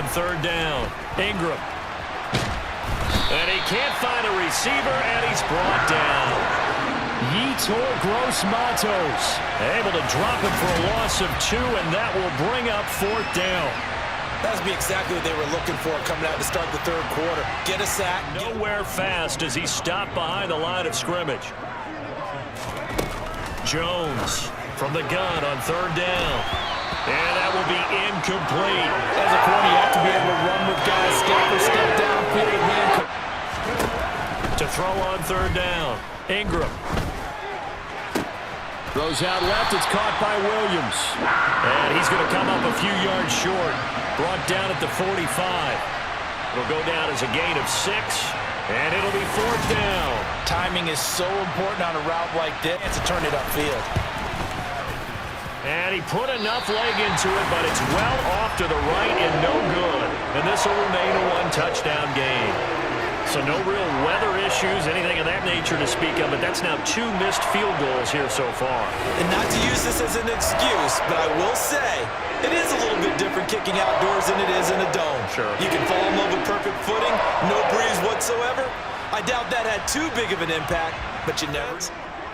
on third down. Ingram. And he can't find a receiver, and he's brought down. Yetur Gross-Matos able to drop him for a loss of 2, and that will bring up fourth down. That would be exactly what they were looking for coming out to start the third quarter. Get a sack. Nowhere fast as he stopped behind the line of scrimmage. Jones from the gun on third down. And that will be incomplete. As a corner, you have to be able to run with guys step for step downfield. To throw on third down. Ingram. Throws out left. It's caught by Williams. And he's going to come up a few yards short. Brought down at the 45. It'll go down as a gain of 6. And it'll be fourth down. Timing is so important on a route like this to turn it upfield. And he put enough leg into it, but it's well off to the right and no good. And this will remain a one-touchdown game. So no real weather issues, anything of that nature to speak of, but that's now 2 missed field goals here so far. And not to use this as an excuse, but I will say it is a little bit different kicking outdoors than it is in a dome. Sure. You can fall in love with perfect footing, no breeze whatsoever. I doubt that had too big of an impact, but you never.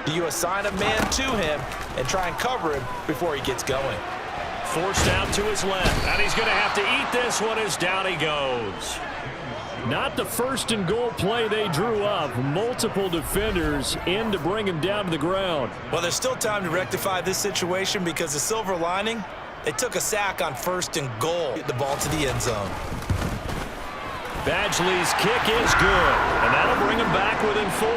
Do you assign a man to him and try and cover him before he gets going? Forced out to his left, and he's going to have to eat this one as down he goes. Not the first and goal play they drew up. Multiple defenders in to bring him down to the ground. Well, there's still time to rectify this situation because the silver lining, they took a sack on first and goal. Get the ball to the end zone. Badgley's kick is good, and that'll bring him back within 4.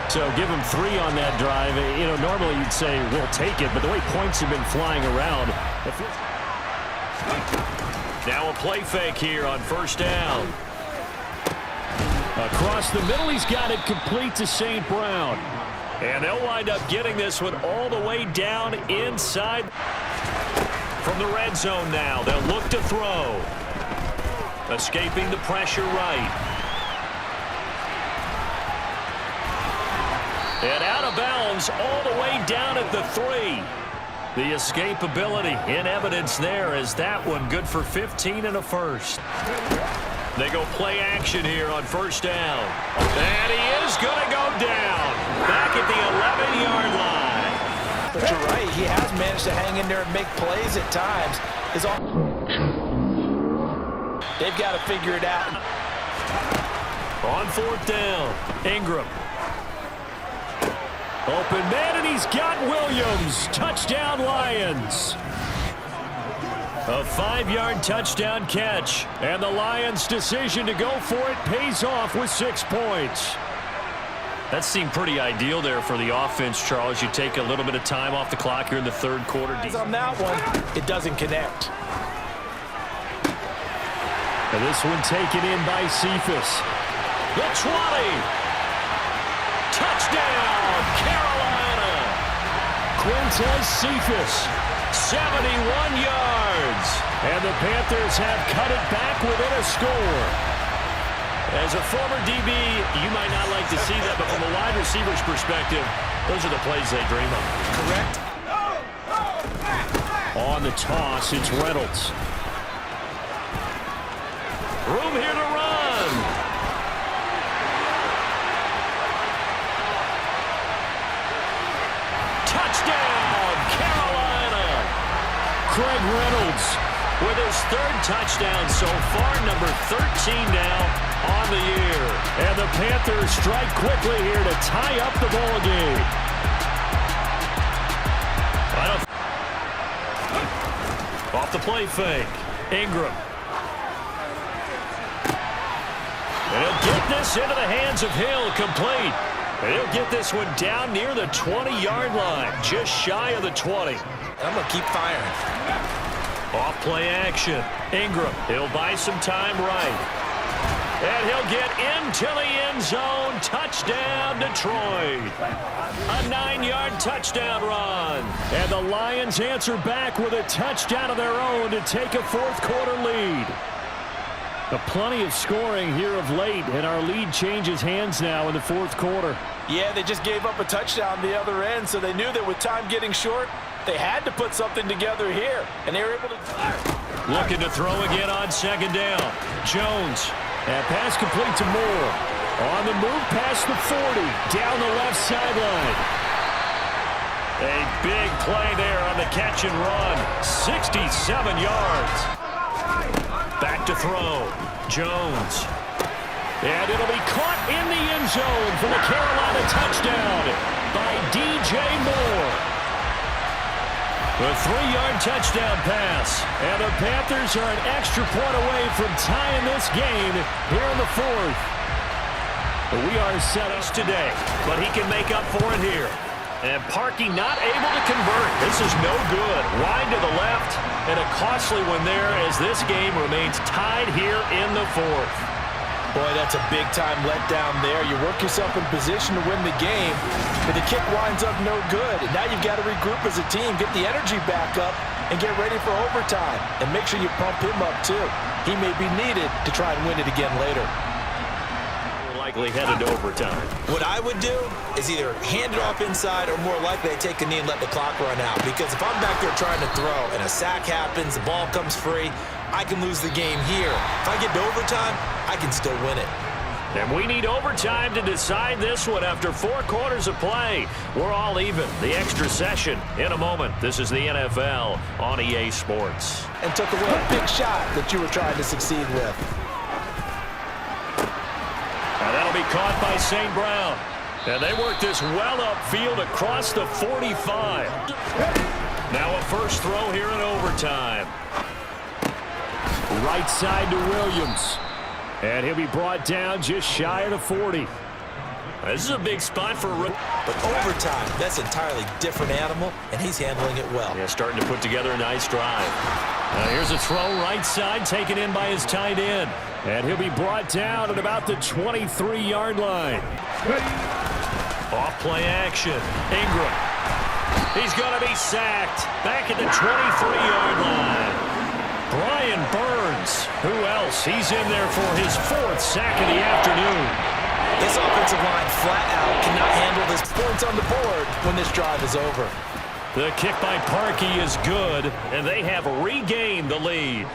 So give him 3 on that drive. You know, normally you'd say, we'll take it, but the way points have been flying around. Now a play fake here on first down. Across the middle, he's got it complete to St. Brown. And they'll wind up getting this one all the way down inside. From the red zone now, they'll look to throw. Escaping the pressure right. And out of bounds all the way down at the 3. The escapability in evidence there as that one good for 15 and a first. They go play action here on first down. And he is going to go down. Back at the 11-yard line. But you're right. He has managed to hang in there and make plays at times. They've got to figure it out. On fourth down, Ingram. Open man, and he's got Williams. Touchdown, Lions. A 5-yard touchdown catch, and the Lions' decision to go for it pays off with 6 points. That seemed pretty ideal there for the offense, Charles. You take a little bit of time off the clock here in the third quarter. On that one, it doesn't connect. And this one taken in by Cephas. The 20. Touchdown, Carolina. Quintez Cephas. 71 yards. And the Panthers have cut it back within a score. As a former DB, you might not like to see that, but from a wide receiver's perspective, those are the plays they dream of. Correct. On the toss, it's Reynolds. Room here to run. Touchdown, Carolina. Craig Reynolds with his 3rd touchdown so far, number 13 now on the year. And the Panthers strike quickly here to tie up the ball game. Off the play fake, Ingram. And he'll get this into the hands of Hill, complete. And he'll get this one down near the 20-yard line, just shy of the 20. I'm going to keep firing. Off play action. Ingram, he'll buy some time right. And he'll get into the end zone. Touchdown, Detroit. A 9-yard touchdown run. And the Lions answer back with a touchdown of their own to take a fourth-quarter lead. Plenty of scoring here of late, and our lead changes hands now in the fourth quarter. Yeah, they just gave up a touchdown the other end, so they knew that with time getting short, they had to put something together here, and they were able to. Looking to throw again on second down. Jones. And pass complete to Moore. On the move past the 40. Down the left sideline. A big play there on the catch and run. 67 yards. Back to throw. Jones. And it'll be caught in the end zone for the Carolina touchdown by DJ Moore. A 3-yard touchdown pass. And the Panthers are an extra point away from tying this game here in the fourth. We are set up today, but he can make up for it here. And Parkey not able to convert. This is no good. Wide to the left, and a costly one there as this game remains tied here in the fourth. Boy, that's a big-time letdown there. You work yourself in position to win the game, but the kick winds up no good. And now you've got to regroup as a team, get the energy back up, and get ready for overtime. And make sure you pump him up, too. He may be needed to try and win it again later. Likely headed to overtime. What I would do is either hand it off inside or more likely I take a knee and let the clock run out. Because if I'm back there trying to throw and a sack happens, the ball comes free, I can lose the game here. If I get to overtime, I can still win it. And we need overtime to decide this one after 4 quarters of play. We're all even. The extra session in a moment. This is the NFL on EA Sports. And took away a big shot that you were trying to succeed with. And that'll be caught by St. Brown. And they work this well upfield across the 45. Now a first throw here in overtime. Right side to Williams. And he'll be brought down just shy of the 40. This is a big spot for a... But overtime, that's an entirely different animal, and he's handling it well. Yeah, starting to put together a nice drive. Here's a throw right side, taken in by his tight end. And he'll be brought down at about the 23-yard line. Off play action. Ingram. He's going to be sacked. Back at the 23-yard line. Brian Burns. Who else? He's in there for his 4th sack of the afternoon. This offensive line flat out cannot handle this points on the board when this drive is over. The kick by Parkey is good, and they have regained the lead.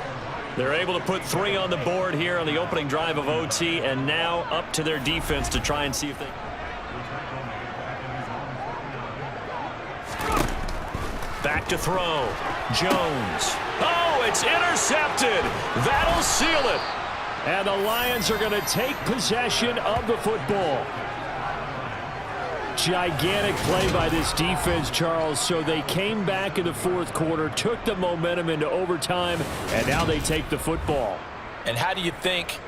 They're able to put 3 on the board here on the opening drive of OT, and now up to their defense to try and see if they... Back to throw. Jones. Oh, it's intercepted. That'll seal it. And the Lions are going to take possession of the football. Gigantic play by this defense, Charles. So they came back in the 4th quarter, took the momentum into overtime, and now they take the football. And how do you think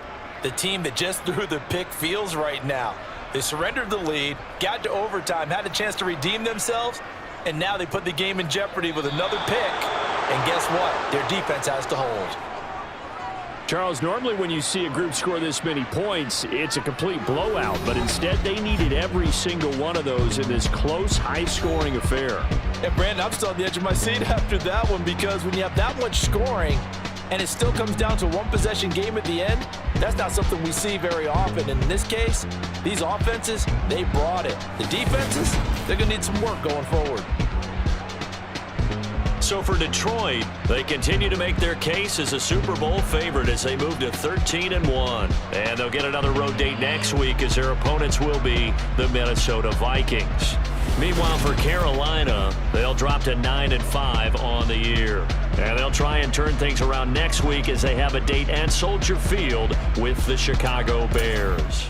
the team that just threw the pick feels right now? They surrendered the lead, got to overtime, had a chance to redeem themselves, and now they put the game in jeopardy with another pick. And guess what? Their defense has to hold. Charles, normally when you see a group score this many points, it's a complete blowout. But instead, they needed every single one of those in this close, high-scoring affair. And, Brandon, I'm still on the edge of my seat after that one because when you have that much scoring and it still comes down to a one-possession game at the end, that's not something we see very often. And in this case, these offenses, they brought it. The defenses, they're going to need some work going forward. So for Detroit, they continue to make their case as a Super Bowl favorite as they move to 13-1. And they'll get another road date next week as their opponents will be the Minnesota Vikings. Meanwhile, for Carolina, they'll drop to 9-5 on the year. And they'll try and turn things around next week as they have a date at Soldier Field with the Chicago Bears.